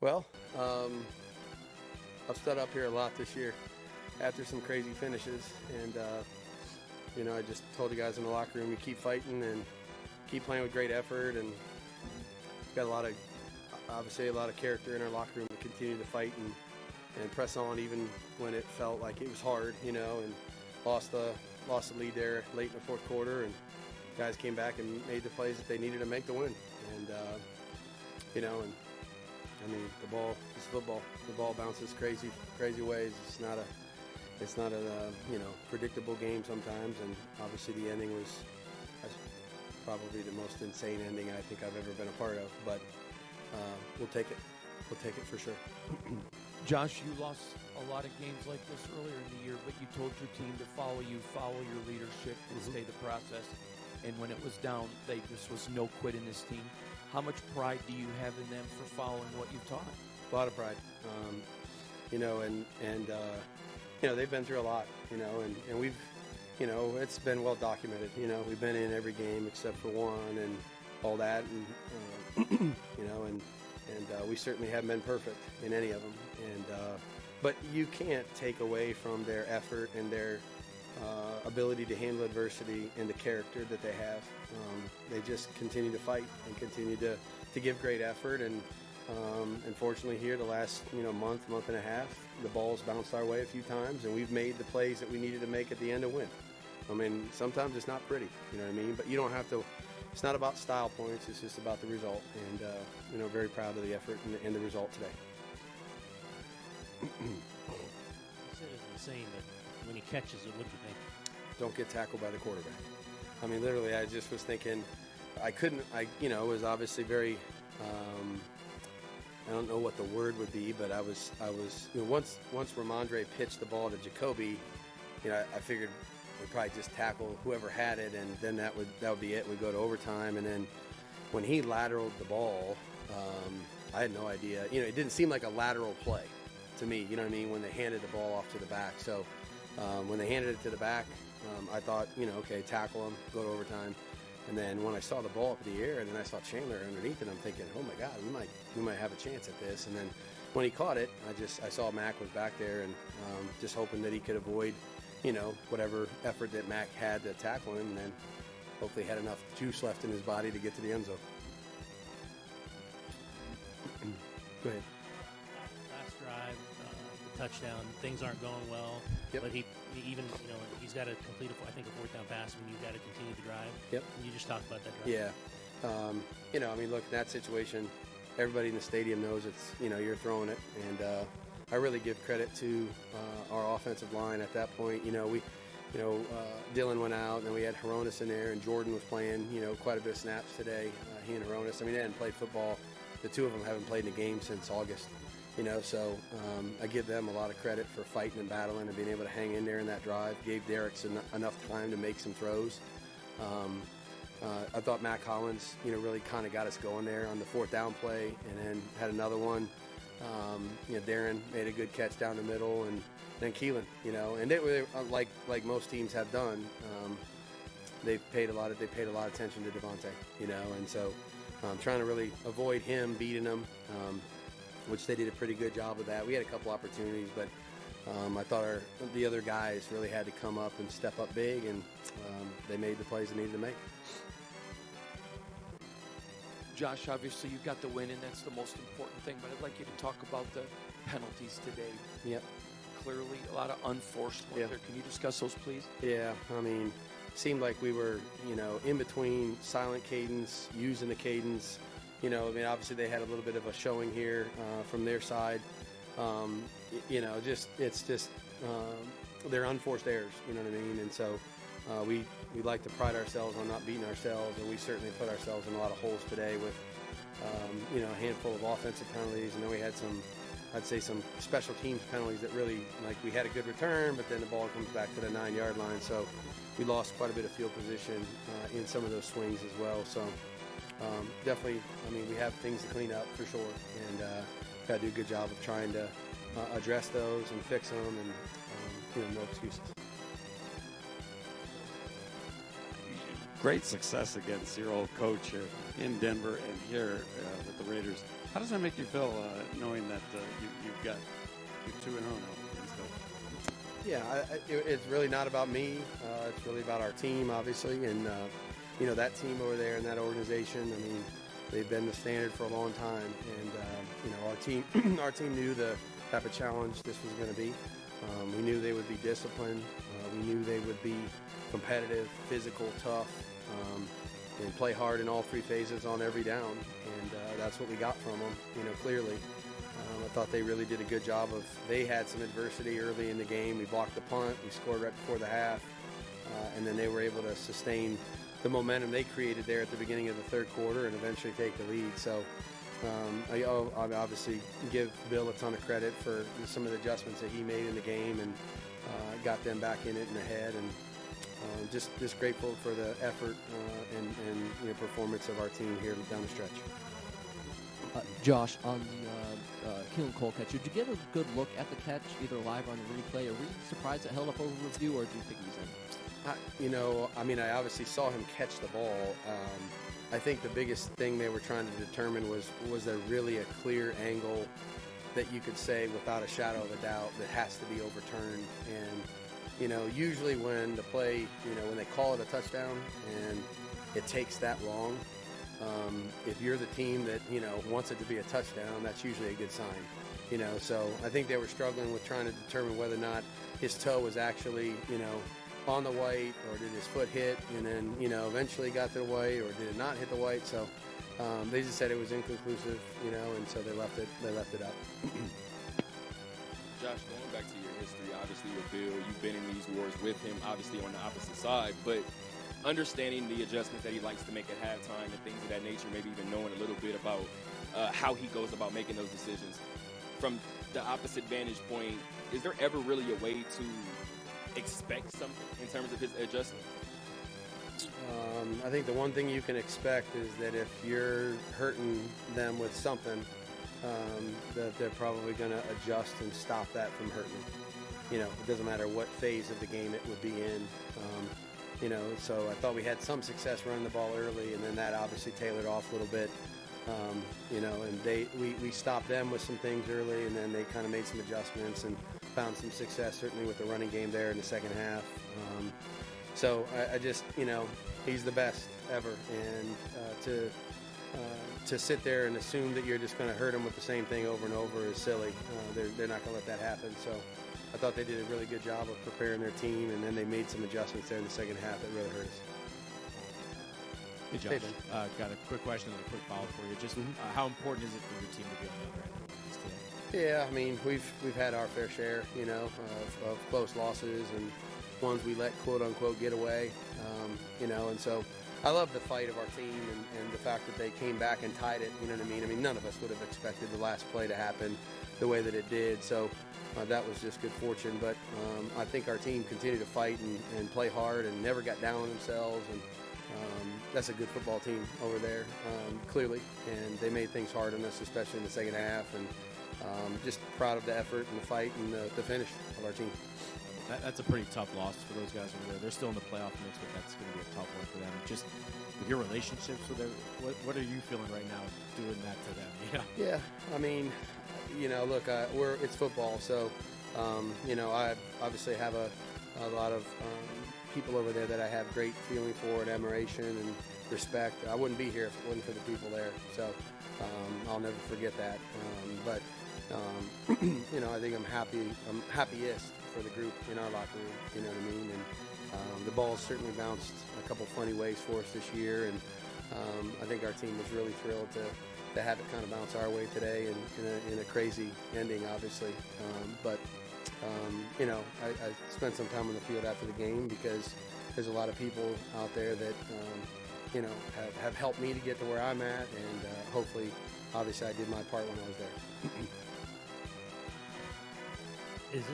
Well, I've stood up here a lot this year after some crazy finishes, and I just told the guys in the locker room, you keep fighting and keep playing with great effort, and got obviously a lot of character in our locker room to continue to fight and press on even when it felt like it was hard, and lost the lead there late in the fourth quarter, and guys came back and made the plays that they needed to make to win. And the ball is football. The ball bounces crazy ways. It's not a predictable game sometimes, and obviously the ending was probably the most insane ending I think I've ever been a part of. But we'll take it. We'll take it for sure. Josh, you lost a lot of games like this earlier in the year, but you told your team to follow your leadership, and stay the process. And when it was down, this was no quit in this team. How much pride do you have in them for following what you've taught? A lot of pride. They've been through a lot, and we've, it's been well documented. We've been in every game except for one and all that, and we certainly haven't been perfect in any of them. But you can't take away from their effort and their ability to handle adversity and the character that they have. They just continue to fight and continue to give great effort. And unfortunately here the last month and a half, the ball's bounced our way a few times, and we've made the plays that we needed to make at the end to win. I mean, sometimes it's not pretty, but you don't have to. It's not about style points, it's just about the result. And very proud of the effort and the result today. You said it's insane, but when he catches it, what do you think? Don't get tackled by the quarterback. I mean, literally, I just was thinking, it was obviously very, I don't know what the word would be, but I was once Ramondre pitched the ball to Jacoby, I figured we'd probably just tackle whoever had it, and then that would be it. We'd go to overtime, and then when he lateraled the ball, I had no idea. It didn't seem like a lateral play to me, when they handed the ball off to the back. So when they handed it to the back, I thought, okay, tackle him, go to overtime. And then when I saw the ball up in the air, and then I saw Chandler underneath it, I'm thinking, oh my God, we might have a chance at this. And then when he caught it, I saw Mac was back there, and just hoping that he could avoid, whatever effort that Mac had to tackle him, and then hopefully had enough juice left in his body to get to the end zone. Go ahead. Last drive, the touchdown, things aren't going well. Yep. But he even, he's got to complete a fourth down pass, and you've got to continue the drive. Yep. And you just talked about that drive. Yeah. Look, in that situation, everybody in the stadium knows it's, you're throwing it. And I really give credit to our offensive line at that point. Dylan went out, and then we had Hronis in there, and Jordan was playing, quite a bit of snaps today. He and Hronis, they hadn't played football. The two of them haven't played in a game since August. So I give them a lot of credit for fighting and battling and being able to hang in there in that drive. Gave Derek enough time to make some throws. I thought Mac Hollins, really kind of got us going there on the fourth down play, and then had another one. Darren made a good catch down the middle, and then Keelan, and they were like most teams have done. They paid a lot of attention to Devontae, and so trying to really avoid him beating them. Which they did a pretty good job of that. We had a couple opportunities, but I thought the other guys really had to come up and step up big, and they made the plays they needed to make. Josh, obviously you got the win, and that's the most important thing, but I'd like you to talk about the penalties today. Yep. Clearly a lot of unforced ones there. Can you discuss those, please? Yeah, seemed like we were, in between silent cadence, using the cadence. Obviously they had a little bit of a showing here from their side. They're unforced errors, And so we like to pride ourselves on not beating ourselves, and we certainly put ourselves in a lot of holes today with, a handful of offensive penalties, and then we had some special teams penalties that really, we had a good return, but then the ball comes back to the 9-yard line. So we lost quite a bit of field position in some of those swings as well. So definitely, we have things to clean up for sure, and got to do a good job of trying to address those and fix them, and no excuses. great success against your old coach here in Denver and here with the Raiders. How does that make you feel knowing that you're 2-0 now against them? Yeah, it's really not about me. It's really about our team, obviously, and that team over there and that organization. I mean, they've been the standard for a long time, and our team knew the type of challenge this was going to be. We knew they would be disciplined. We knew they would be competitive, physical, tough, and play hard in all three phases on every down. And that's what we got from them, clearly. I thought they really did a good job they had some adversity early in the game. We blocked the punt. We scored right before the half. And then they were able to sustain the momentum they created there at the beginning of the third quarter and eventually take the lead. So I obviously give Bill a ton of credit for some of the adjustments that he made in the game and got them back in it and ahead. And just grateful for the effort and performance of our team here down the stretch. Josh, on the Keelan Cole catch, did you get a good look at the catch, either live or on the replay? Are we surprised it held up over review, or do you think he was in? I obviously saw him catch the ball. I think the biggest thing they were trying to determine was there really a clear angle that you could say without a shadow of a doubt that has to be overturned. And, usually when the play, when they call it a touchdown and it takes that long, if you're the team that, wants it to be a touchdown, that's usually a good sign. So I think they were struggling with trying to determine whether or not his toe was actually, on the white, or did his foot hit and then, eventually got to the white, or did it not hit the white. So they just said it was inconclusive, and so they left it up. Josh, going back to your history, obviously with Bill, you've been in these wars with him, obviously on the opposite side, but understanding the adjustments that he likes to make at halftime and things of that nature, maybe even knowing a little bit about how he goes about making those decisions. From the opposite vantage point, is there ever really a way to expect something in terms of his adjustments? I think the one thing you can expect is that if you're hurting them with something, that they're probably going to adjust and stop that from hurting. It doesn't matter what phase of the game it would be in. So I thought we had some success running the ball early, and then that obviously tailored off a little bit. And we stopped them with some things early, and then they kind of made some adjustments and found some success, certainly with the running game there in the second half. So I just, he's the best ever, and to sit there and assume that you're just going to hurt him with the same thing over and over is silly. They're not going to let that happen. So I thought they did a really good job of preparing their team, and then they made some adjustments there in the second half that really hurt us. Hey, Josh. Got a quick question and a quick follow-up for you. Just how important is it for your team to be on the other end of this team? Yeah, I mean, we've had our fair share, of close losses and ones we let quote-unquote get away, and so I love the fight of our team and the fact that they came back and tied it, you know what I mean? I mean, none of us would have expected the last play to happen the way that it did, so that was just good fortune. But I think our team continued to fight and play hard and never got down on themselves, and that's a good football team over there, clearly, and they made things hard on us, especially in the second half, and just proud of the effort and the fight and the finish of our team. That's a pretty tough loss for those guys over there. They're still in the playoff mix, but that's going to be a tough one for them. Just with your relationships with them, what are you feeling right now doing that to them? Yeah, I mean, look, it's football, so I obviously have a lot of people over there that I have great feeling for and admiration and respect. I wouldn't be here if it wasn't for the people there, so I'll never forget that. But I think I'm happiest for the group in our locker room, you know what I mean? And the ball's certainly bounced a couple funny ways for us this year, and I think our team was really thrilled to have it kind of bounce our way today in a crazy ending, obviously. I spent some time on the field after the game because there's a lot of people out there that, have helped me to get to where I'm at, and hopefully, obviously, I did my part when I was there. Have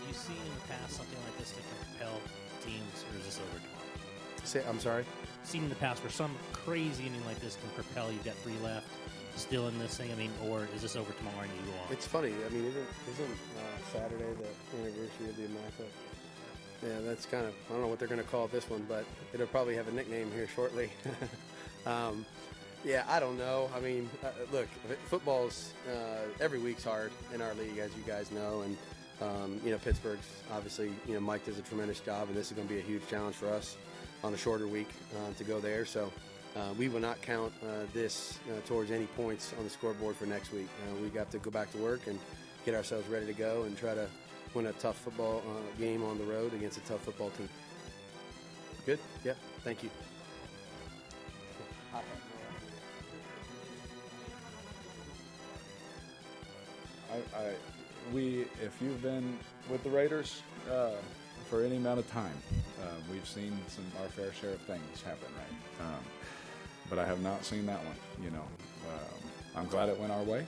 you seen in the past something like this that can propel teams, or is this over tomorrow? I'm sorry? Seen in the past where some crazy inning like this can propel, you've got 3 left, still in this thing, or is this over tomorrow and you go on? It's funny. I mean, isn't Saturday the anniversary of the Immaculate? Yeah, that's kind of, I don't know what they're going to call this one, but it'll probably have a nickname here shortly. Yeah, I don't know. I mean, look, football's every week's hard in our league, as you guys know, and Pittsburgh's obviously, Mike does a tremendous job, and this is going to be a huge challenge for us on a shorter week to go there. So we will not count this towards any points on the scoreboard for next week. We got to go back to work and get ourselves ready to go and try to win a tough football game on the road against a tough football team. Good? Yep. Thank you. If you've been with the Raiders for any amount of time, we've seen our fair share of things happen, right? But I have not seen that one. I'm glad it went our way.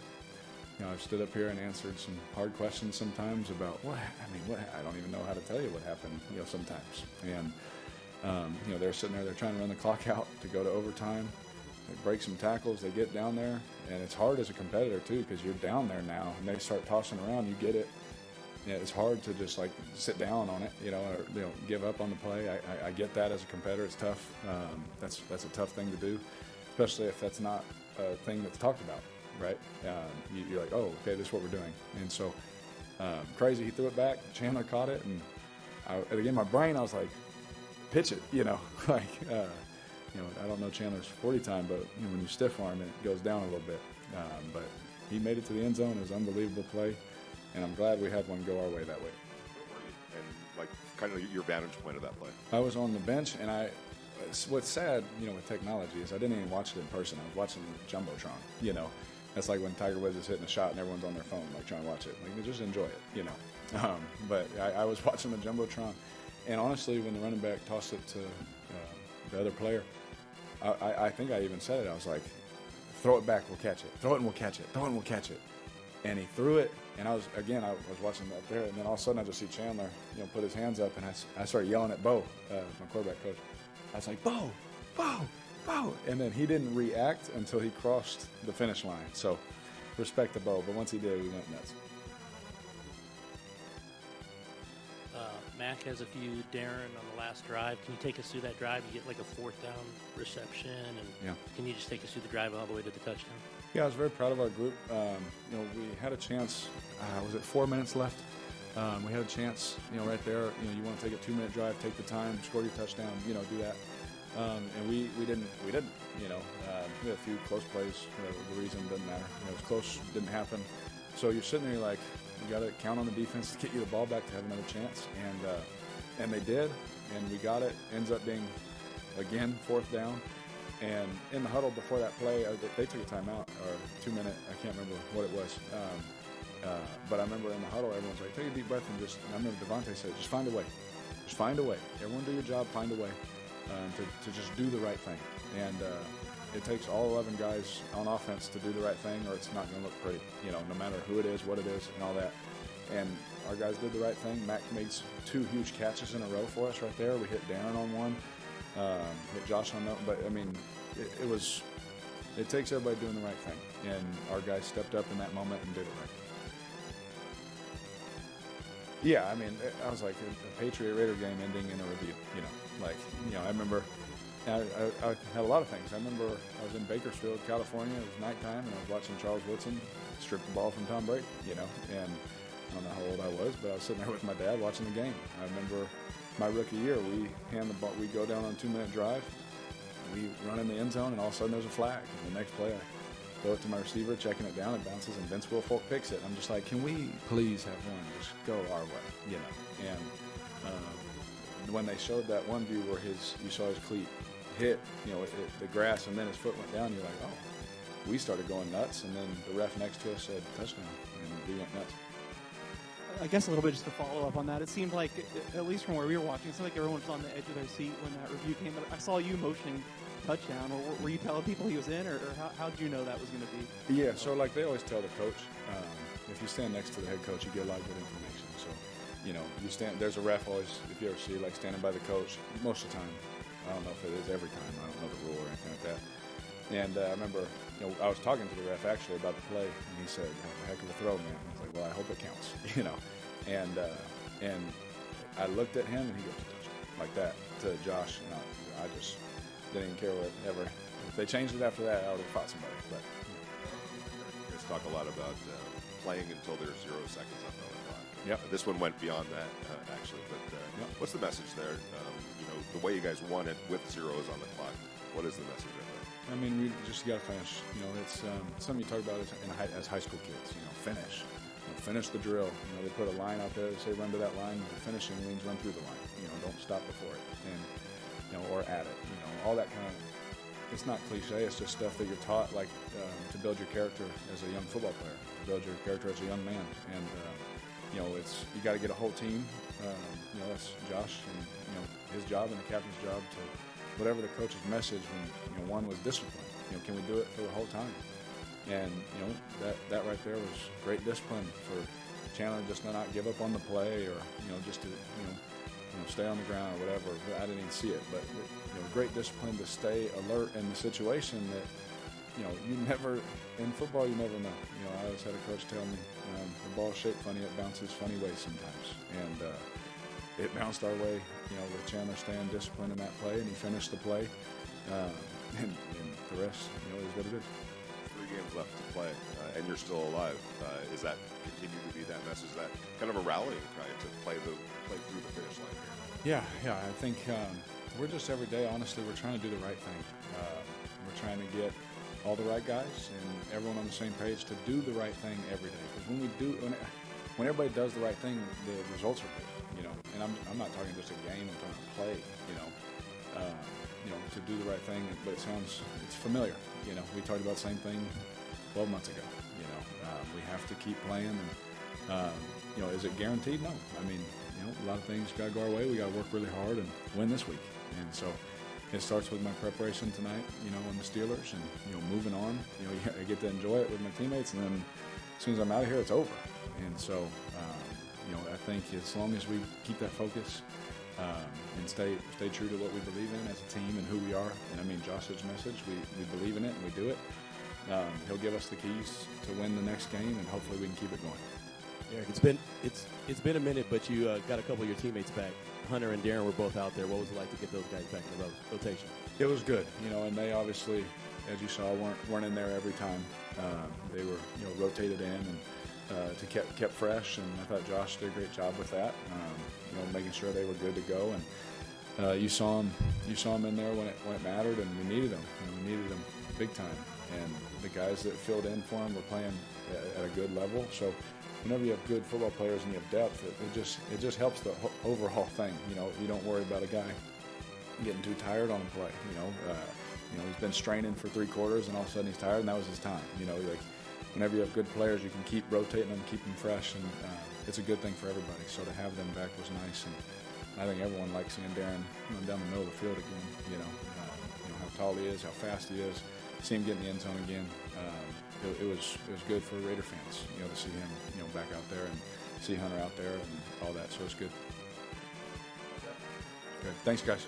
I've stood up here and answered some hard questions sometimes about I don't even know how to tell you what happened. Sometimes, and they're sitting there, they're trying to run the clock out to go to overtime. They break some tackles, they get down there, and it's hard as a competitor too, because you're down there now, and they start tossing around. You get it. Yeah, it's hard to just sit down on it, or give up on the play. I get that as a competitor. It's tough. That's a tough thing to do, especially if that's not a thing that's talked about, right? You're like, oh, okay, this is what we're doing. And so, crazy. He threw it back. Chandler caught it, and again, my brain, I was like, pitch it, I don't know Chandler's 40 time, but when you stiff arm it, goes down a little bit. But he made it to the end zone. It was an unbelievable play, and I'm glad we had one go our way that way. Where were you? And kind of your vantage point of that play? I was on the bench, and what's sad, with technology is I didn't even watch it in person. I was watching the Jumbotron, That's like when Tiger Woods is hitting a shot and everyone's on their phone, trying to watch it. Just enjoy it, But I was watching the Jumbotron, and honestly, when the running back tossed it to the other player, I think I even said it. I was like, throw it back, we'll catch it. Throw it and we'll catch it. Throw it and we'll catch it. And he threw it, and I was watching up there, and then all of a sudden I just see Chandler, put his hands up, and I started yelling at Bo, my quarterback coach. I was like, Bo, Bo, Bo. And then he didn't react until he crossed the finish line. So respect to Bo, but once he did, we went nuts. Mac has a few. Darren on the last drive. Can you take us through that drive? You get a fourth down reception, and can you just take us through the drive all the way to the touchdown? Yeah, I was very proud of our group. We had a chance. Was it 4 minutes left? We had a chance. Right there. You want to take a 2-minute drive, take the time, score your touchdown. Do that. And we didn't. We had a few close plays. The reason doesn't matter. It was close, didn't happen. So you're sitting there, you're like, you got to count on the defense to get you the ball back to have another chance, and they did, and we got it. Ends up being, again, fourth down, and in the huddle before that play, they took a timeout or 2-minute. I can't remember what it was, but I remember in the huddle, everyone's like, take a deep breath and I remember Devontae said, just find a way, just find a way. Everyone do your job, find a way to just do the right thing, and it takes all 11 guys on offense to do the right thing, or it's not going to look pretty, no matter who it is, what it is, and all that. And our guys did the right thing. Mac made 2 huge catches in a row for us right there. We hit Darren on one, hit Josh on that. But, it takes everybody doing the right thing. And our guys stepped up in that moment and did it right. Yeah, I was like a Patriot-Raider game ending in a review, I remember I had a lot of things. I remember I was in Bakersfield, California. It was nighttime, and I was watching Charles Woodson strip the ball from Tom Brady, and I don't know how old I was, but I was sitting there with my dad watching the game. I remember my rookie year, we hand the ball, we go down on a 2-minute drive, we run in the end zone, and all of a sudden there's a flag. And the next play, I throw it to my receiver, checking it down, it bounces, and Vince Wilfork picks it. I'm just like, can we please have one just go our way, And when they showed that one view where you saw his cleat hit, the grass, and then his foot went down, you're like, oh. We started going nuts, and then the ref next to us said touchdown, and we went nuts. I guess a little bit just to follow up on that, it seemed like, at least from where we were watching, it seemed like everyone was on the edge of their seat when that review came. But I saw you motioning touchdown, or were you telling people he was in, or how did you know that was going to be? Yeah, so they always tell the coach, if you stand next to the head coach, you get a lot of good information. So, you stand, there's a ref always, if you ever see, standing by the coach, most of the time. I don't know if it is every time. I don't know the rule or anything like that. And I remember, I was talking to the ref actually about the play, and he said, "Heck of a throw, man." I was like, "Well, I hope it counts," And I looked at him and he goes, touchdown, like that to Josh, and I just didn't even care whatever. If they changed it after that, I would have fought somebody. But You guys talk a lot about playing until there's 0 seconds left on the clock. Yep. This one went beyond that, actually. But what's the message there? The way you guys won it with zeros on the clock. What is the message right there? I mean, we just got to finish. It's something you talk about as high school kids. Finish. Finish the drill. They put a line out there. They say run to that line. The finishing means run through the line. Don't stop before it, and or at it. All that kind of. It's not cliche. It's just stuff that you're taught, like to build your character as a young football player, to build your character as a young man, and it's you got to get a whole team. That's Josh and his job and the captain's job to whatever the coach's message. When one was discipline. Can we do it for the whole time? And that right there was great discipline for Chandler, just to not give up on the play, or just to stay on the ground or whatever. I didn't even see it, but great discipline to stay alert in the situation that you never in football you never know. I always had a coach tell me the ball's shaped funny, it bounces funny ways sometimes, and it bounced our way. With Chandler staying disciplined in that play, and he finished the play, and the rest is what it is. 3 games left to play, and you're still alive. Is that continue to be that message? Is that kind of a rallying cry to play through the finish line here? Yeah. I think we're just every day. Honestly, we're trying to do the right thing. We're trying to get all the right guys and everyone on the same page to do the right thing every day. Because when everybody does the right thing, the results are good. And I'm not talking just a game. I'm talking play. To do the right thing. But it's familiar. We talked about the same thing 12 months ago. We have to keep playing. And is it guaranteed? No. I mean, a lot of things got to go our way. We got to work really hard and win this week. And so it starts with my preparation tonight, on the Steelers, and moving on. I get to enjoy it with my teammates, and then as soon as I'm out of here, it's over. And so, I think as long as we keep that focus and stay true to what we believe in as a team and who we are, and I mean Josh's message, we believe in it and we do it. He'll give us the keys to win the next game, and hopefully we can keep it going. Eric, it's been a minute, but you got a couple of your teammates back. Hunter and Darren were both out there. What was it like to get those guys back in the rotation? It was good, and they obviously, as you saw, weren't in there every time. They were, rotated in and to kept fresh, and I thought Josh did a great job with that. Making sure they were good to go, and you saw them in there when it mattered, and we needed them. We needed them big time, and the guys that filled in for them were playing at a good level. So whenever you have good football players and you have depth, it just helps the overall thing. You don't worry about a guy getting too tired on a play. He's been straining for 3 quarters, and all of a sudden he's tired, and that was his time. Whenever you have good players, you can keep rotating them, keep them fresh, and it's a good thing for everybody. So to have them back was nice, and I think everyone likes seeing Darren run down the middle of the field again. How tall he is, how fast he is. See him get in the end zone again. It was good for Raider fans, to see him, back out there and see Hunter out there and all that. So it's good. Good. Thanks, guys.